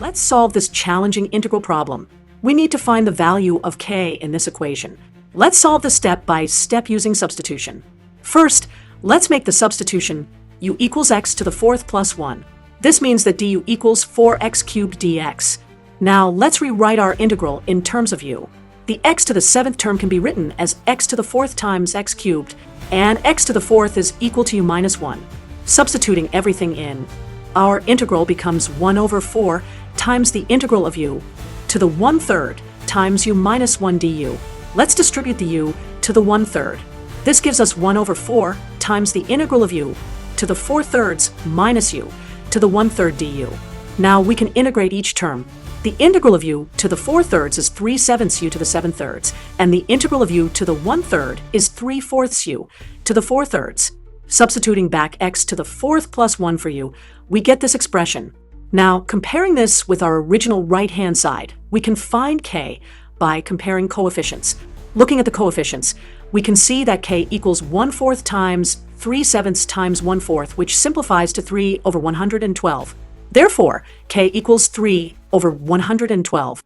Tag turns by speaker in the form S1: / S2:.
S1: Let's solve this challenging integral problem. We need to find the value of k in this equation. Let's solve the step by step using substitution. First, let's make the substitution u equals x to the fourth plus 1. This means that du equals 4x cubed dx. Now let's rewrite our integral in terms of u. The x to the seventh term can be written as x to the fourth times x cubed, and x to the fourth is equal to u minus 1. Substituting everything in, our integral becomes 1 over 4 times the integral of u to the 1/3 times u minus 1 du. Let's distribute the u to the 1/3. This gives us 1 over 4 times the integral of u to the 4/3 minus u to the 1/3 du. Now we can integrate each term. The integral of u to the 4/3 is 3/7 u to the 7/3, and the integral of u to the 1/3 is 3/4 u to the 4/3. Substituting back x to the fourth plus 1 for u, we get this expression. Now, comparing this with our original right-hand side, we can find k by comparing coefficients. Looking at the coefficients, we can see that k equals 1/4 times 3/7 times 1/4, which simplifies to 3 over 112. Therefore, k equals 3 over 112.